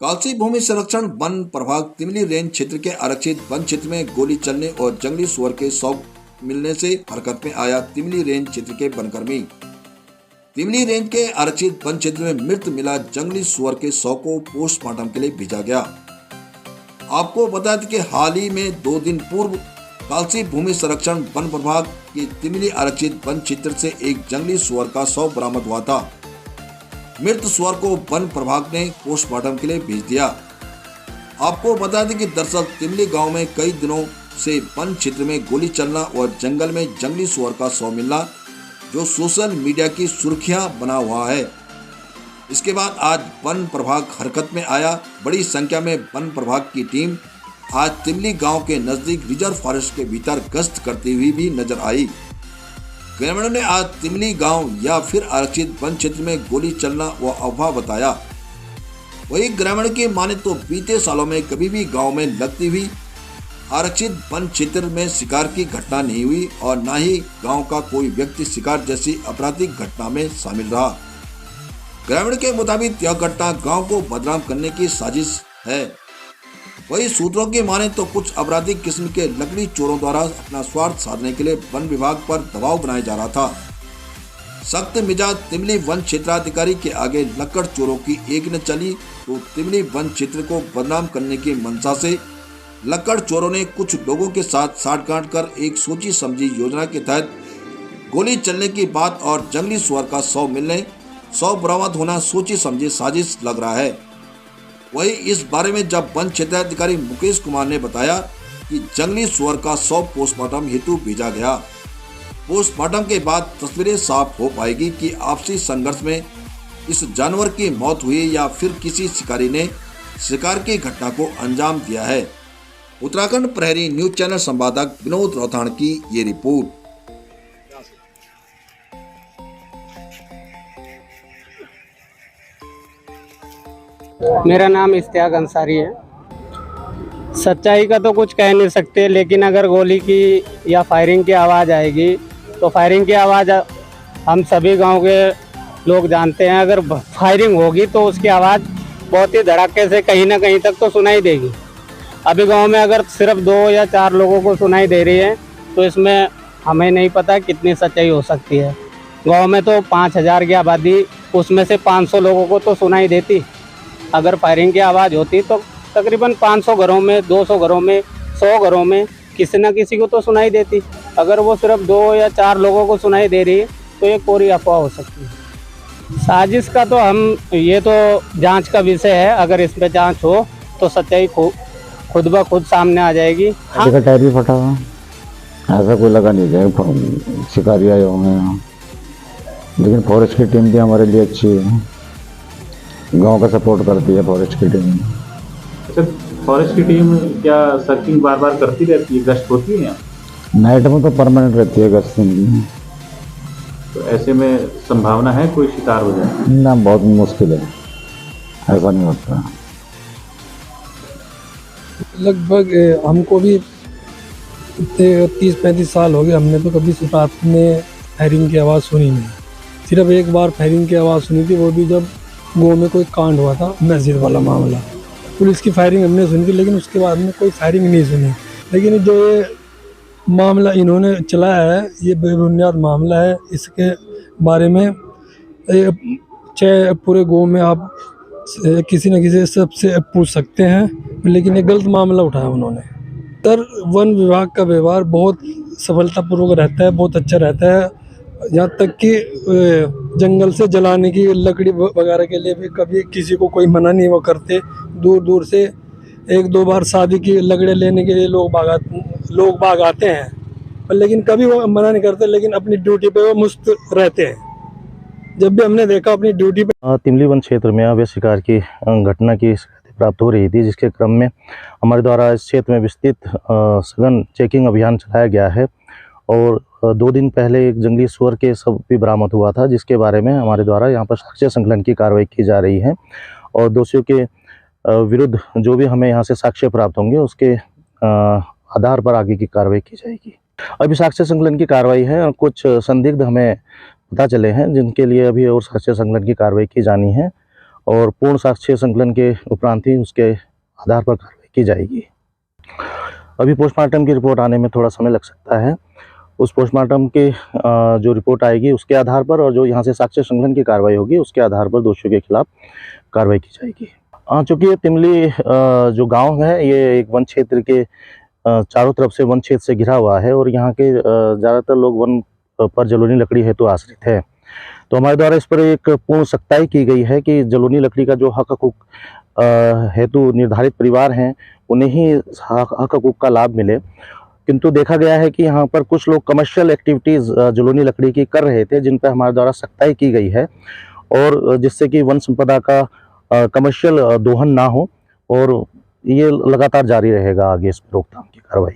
कालसी भूमि संरक्षण वन प्रभाग तिमली रेंज क्षेत्र के आरक्षित वन क्षेत्र में गोली चलने और जंगली सुअर के शव मिलने से हरकत में आया तिमली रेंज क्षेत्र के वनकर्मी। तिमली रेंज के आरक्षित वन क्षेत्र में मृत मिला जंगली सुअर के शव को पोस्टमार्टम के लिए भेजा गया। आपको बता दें कि हाल ही में 2 दिन पूर्व कालसी भूमि संरक्षण वन प्रभाग के तिमली आरक्षित वन क्षेत्र से एक जंगली सुअर का शव बरामद हुआ था। मृत सुअर को वन प्रभाग ने पोस्टमार्टम के लिए भेज दिया। आपको बता दें कि दरअसल तिमली गांव में कई दिनों से वन क्षेत्र में गोली चलना और जंगल में जंगली सुअर का शव मिलना जो सोशल मीडिया की सुर्खियां बना हुआ है। इसके बाद आज वन प्रभाग हरकत में आया। बड़ी संख्या में वन प्रभाग की टीम आज तिमली गांव के नजदीक रिजर्व फॉरेस्ट के भीतर गश्त करती हुई भी नजर आई। ग्रामीणों ने आज तिमली गांव या फिर आरक्षित वन क्षेत्र में गोली चलना व अफवाह बताया। वही ग्रामीण की माने तो बीते सालों में कभी भी गांव में लगती हुई आरक्षित वन क्षेत्र में शिकार की घटना नहीं हुई और न ही गांव का कोई व्यक्ति शिकार जैसी आपराधिक घटना में शामिल रहा। ग्रामीण के मुताबिक यह घटना गांव को बदनाम करने की साजिश है। वही सूत्रों की माने तो कुछ आपराधिक किस्म के लकड़ी चोरों द्वारा अपना स्वार्थ साधने के लिए वन विभाग पर दबाव बनाया जा रहा था। सख्त मिजाज तिमली वन क्षेत्राधिकारी के आगे लकड़ चोरों की एक न चली तो तिमली वन क्षेत्र को बदनाम करने की मंशा से लकड़ चोरों ने कुछ लोगों के साथ साठगांठ कर एक सोची समझी योजना के तहत गोली चलने की बात और जंगली सुअर का शव मिलने शव बरामद होना सोची समझी साजिश लग रहा है। वही इस बारे में जब वन क्षेत्राधिकारी मुकेश कुमार ने बताया कि जंगली सुअर का शव पोस्टमार्टम हेतु भेजा गया। पोस्टमार्टम के बाद तस्वीरें साफ हो पाएगी कि आपसी संघर्ष में इस जानवर की मौत हुई या फिर किसी शिकारी ने शिकार की घटना को अंजाम दिया है। उत्तराखंड प्रहरी न्यूज चैनल संवादक विनोद रौथाण की ये रिपोर्ट। मेरा नाम इश्तियाक अंसारी है। सच्चाई का तो कुछ कह नहीं सकते, लेकिन अगर गोली की या फायरिंग की आवाज़ आएगी तो फायरिंग की आवाज़ हम सभी गांव के लोग जानते हैं। अगर फायरिंग होगी तो उसकी आवाज़ बहुत ही धड़ाके से कहीं ना कहीं तक तो सुनाई देगी। अभी गांव में अगर सिर्फ 2 या 4 लोगों को सुनाई दे रही है तो इसमें हमें नहीं पता कितनी सच्चाई हो सकती है। गाँव में तो 5000 की आबादी, उसमें से 500 लोगों को तो सुनाई देती। अगर फायरिंग की आवाज़ होती तो तकरीबन 500 घरों में, 200 घरों में, 100 घरों में किसी न किसी को तो सुनाई देती। अगर वो सिर्फ 2 या 4 लोगों को सुनाई दे रही है तो ये कोरी अफवाह हो सकती है। साजिश का तो ये तो जांच का विषय है। अगर इस पर जांच हो तो सच्चाई खुद ब खुद सामने आ जाएगी। हाँ, टायर भी फटा हुआ, ऐसा कोई लगा नहीं गया शिकारी आए होंगे, लेकिन फॉरेस्ट की टीम भी हमारे लिए अच्छी है। गांव का सपोर्ट करती है फॉरेस्ट की टीम। अच्छा, फॉरेस्ट की टीम क्या सर्चिंग बार बार करती रहती है, गश्त होती है? नाइट में तो परमानेंट रहती है गश्त। तो ऐसे में संभावना है कोई शिकार हो जाए? ना, बहुत मुश्किल है, ऐसा नहीं होता। लगभग हमको भी 30-35 साल हो गए, हमने तो कभी रात में फायरिंग की आवाज़ सुनी नहीं। सिर्फ एक बार फायरिंग की आवाज़ सुनी थी, वो भी जब गाँव में कोई कांड हुआ था, मस्जिद वाला मामला। पुलिस की फायरिंग हमने सुनी थी, लेकिन उसके बाद में कोई फायरिंग नहीं सुनी। लेकिन जो ये मामला इन्होंने चलाया है, ये बेबुनियाद मामला है। इसके बारे में चाहे पूरे गाँव में आप किसी न किसी सबसे पूछ सकते हैं, लेकिन ये गलत मामला उठाया उन्होंने। तर वन विभाग का व्यवहार बहुत सफलतापूर्वक रहता है, बहुत अच्छा रहता है। यहाँ तक कि जंगल से जलाने की लकड़ी वगैरह के लिए भी कभी किसी को कोई मना नहीं वो करते। दूर दूर से 1-2 बार शादी की लकड़ी लेने के लिए लोग बाग आते हैं, लेकिन कभी वो मना नहीं करते। लेकिन अपनी ड्यूटी पे वो मुस्त रहते हैं। जब भी हमने देखा अपनी ड्यूटी पे तिमली वन क्षेत्र में अवैध शिकार की घटना की प्राप्त हो रही थी, जिसके क्रम में हमारे द्वारा इस क्षेत्र में विस्तृत सघन चेकिंग अभियान चलाया गया है। और 2 दिन पहले एक जंगली सुअर के शव भी बरामद हुआ था, जिसके बारे में हमारे द्वारा यहाँ पर साक्ष्य संकलन की कार्रवाई की जा रही है। और दोषियों के विरुद्ध जो भी हमें यहाँ से साक्ष्य प्राप्त होंगे उसके आधार पर आगे की कार्रवाई की जाएगी। अभी साक्ष्य संकलन की कार्रवाई है और कुछ संदिग्ध हमें पता चले हैं जिनके लिए अभी और साक्ष्य संकलन की कार्रवाई की जानी है। और पूर्ण साक्ष्य संकलन के उपरांत ही उसके आधार पर कार्रवाई की जाएगी। अभी पोस्टमार्टम की रिपोर्ट आने में थोड़ा समय लग सकता है। उस पोस्टमार्टम के जो रिपोर्ट आएगी उसके आधार पर और जो यहाँ से साक्ष्य संकलन की कार्रवाई होगी उसके आधार पर दोषियों के खिलाफ कार्रवाई की जाएगी। चूँकि ये तिमली जो गांव है ये एक वन क्षेत्र के चारों तरफ से वन क्षेत्र से घिरा हुआ है और यहाँ के ज़्यादातर लोग वन पर जलोनी लकड़ी हेतु आश्रित है। तो हमारे द्वारा इस पर एक पूर्ण सख्ताई की गई है कि जलोनी लकड़ी का जो हक हकूक हेतु निर्धारित परिवार हैं उन्हें ही हक हकूक का लाभ मिले। किंतु देखा गया है कि यहाँ पर कुछ लोग कमर्शियल एक्टिविटीज़ जलोनी लकड़ी की कर रहे थे जिन पर हमारे द्वारा सख्ताई की गई है और जिससे कि वन संपदा का कमर्शियल दोहन ना हो और ये लगातार जारी रहेगा आगे इस पर रोकथाम की कार्रवाई।